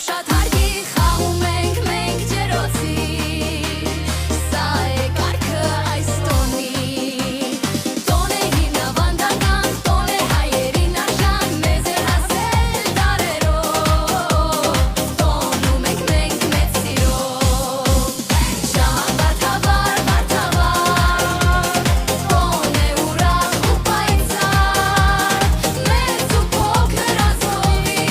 Շատ հարգի խաղում ենք մենք ջերոցի Սա է կարգը այս տոնի Տոն է հիմնավանդական, տոն է հայերին արժան Մեզ է հասել դարերով Տոնում ենք մենք մեծ սիրով Շահան վարդավար, վարդավար Տոն է ուրախ ու պայծառ Մեծ ու փոքր ազգովի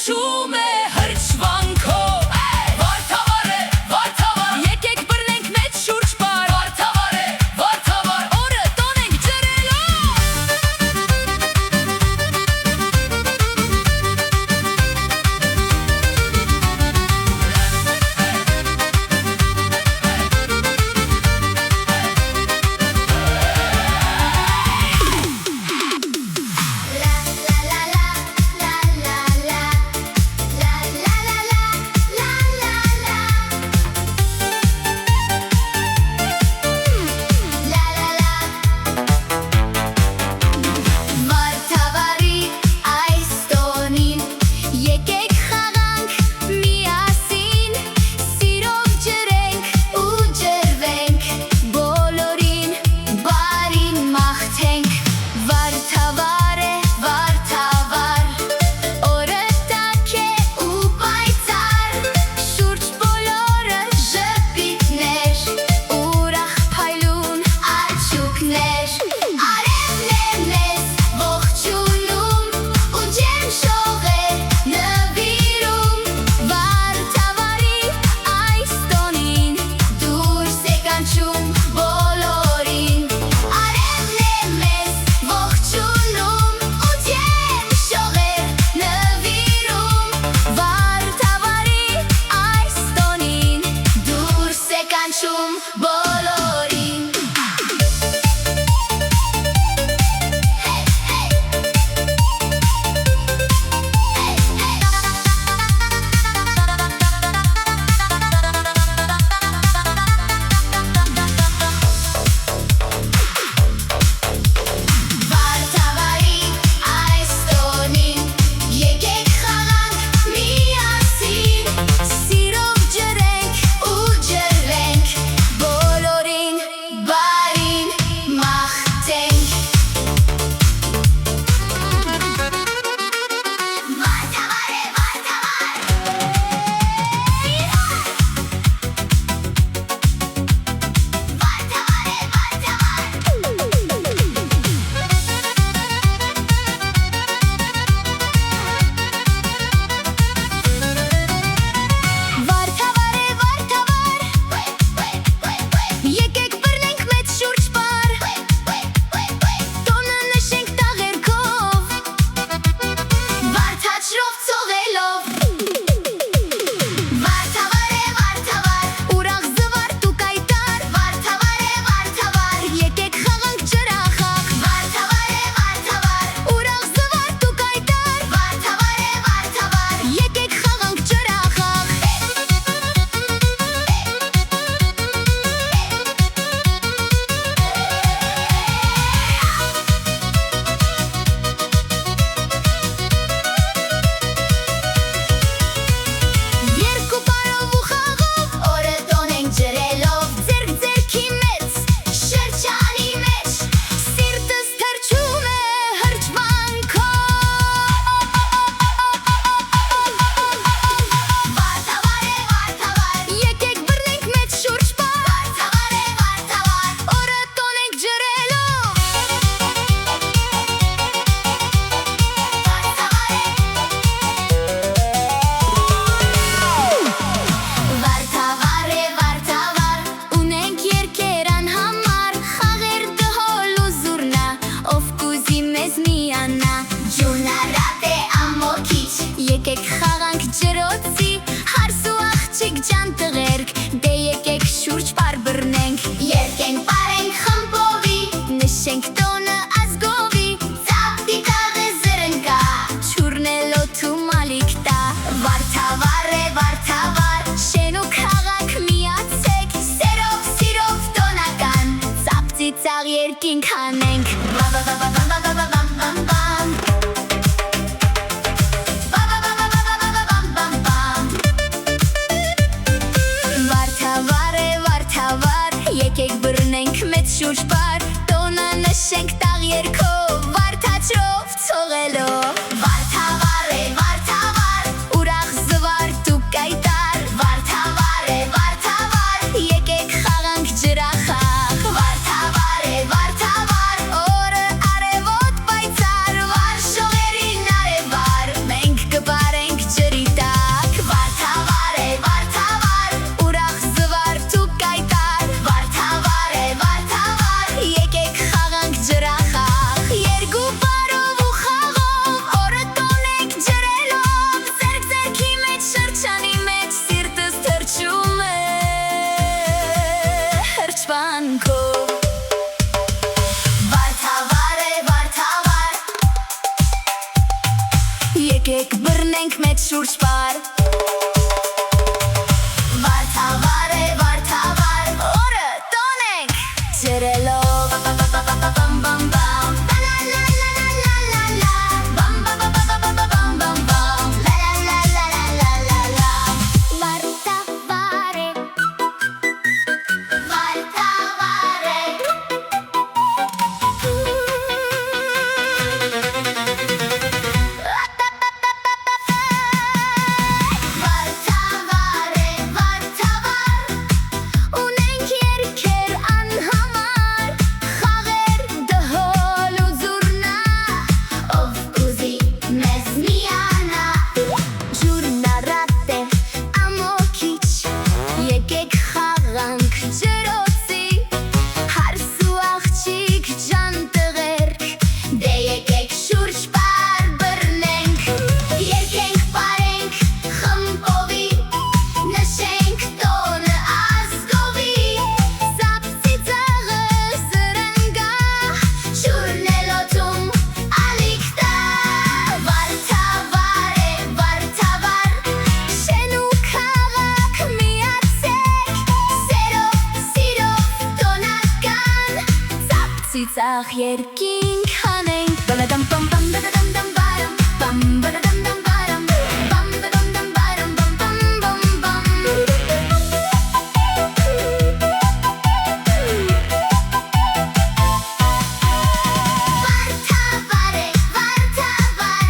թրջում է հրճվանքով Վարդավառ է, վարդավառ Եկեք բռնենք մեծ շուրջ պար Վարդավառ է, վարդավառ Օրը տոնենք Եկեք խաղանք ջրոցի, հարս ու աղջիկ ջան տղերք, դե եկեք շուրջ պար բռնենք, երկենք պարենք խմբովի, նշենք տոնը ազգովի, ծապտի տաղ է զրնկա, չուրնելոտ ու մալիք տա, վարդավառ է վարդավառ, շեն ու քաղաք միացեք, սերով սիրով տոնական, ծապտի ծաղ երկինք հանենք, Եկեք բռնենք մեծ շուրջ պար, տոնը նշենք տաղ երկով, վարդաչրով ցողելով, վարդավառ է վարդավառ, ուրախ զվարթ ու կայտար, վարդավառ է վարդավառ, եկեք խաղանք ջրախաղ, վարդավառ է վարդավառ, օրը արևոտ պայծառ, վար շողերին արևար, մենք կպարենք Վարդավար է, վարդավար, օրը տոնենք ջրելով Բամ բամ բամ, լա լա լա լա լա լա Բամ բամ բամ բամ բամ բամ բամ, լա լա լա լա լա լա լա Վարդավար է, վարդավար է Ծիծաղ երկինք հանենք Բալադամ բամ բամ բադադամ դամ բարամ Բամ բադադամ դամ բարամ Բամ բադամ դամ բարամ Բամ բամ բամ բամ Վարդավար է, վարդավար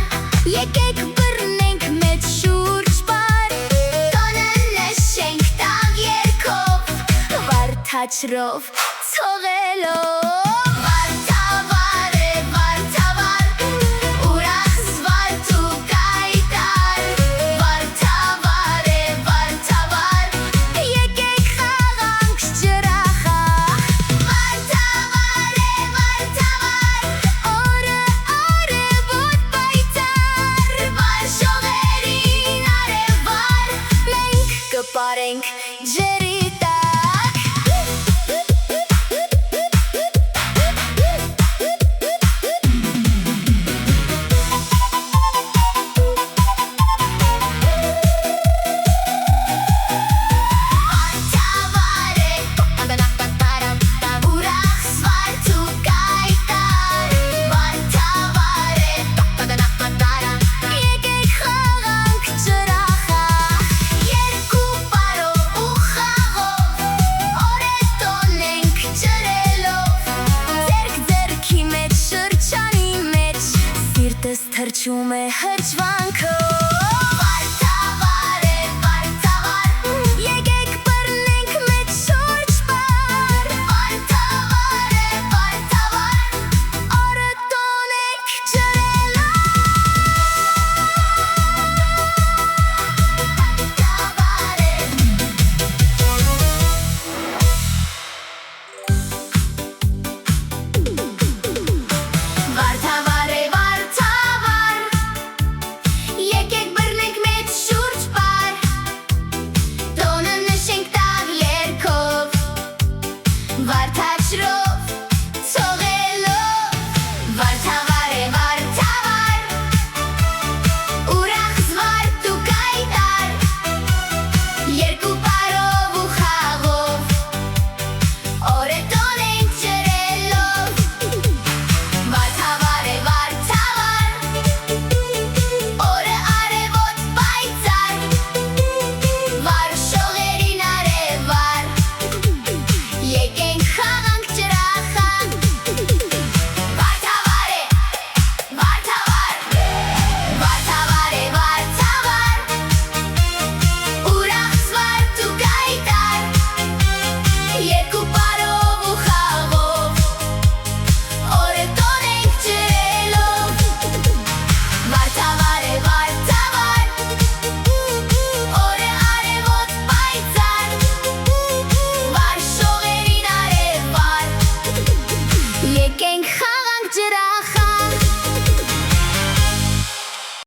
Եկեք բռնենք մեծ շուրջ պար Տոնը նշենք տաղ երկով Վարդաչրով ցողելով Կպարենք ջերի տակ Վարդավար է, ուրախ զվարթ ու կայտար Վարդավար է, եկեք խաղանք ջրախաղ Թրջում է հրճվանքը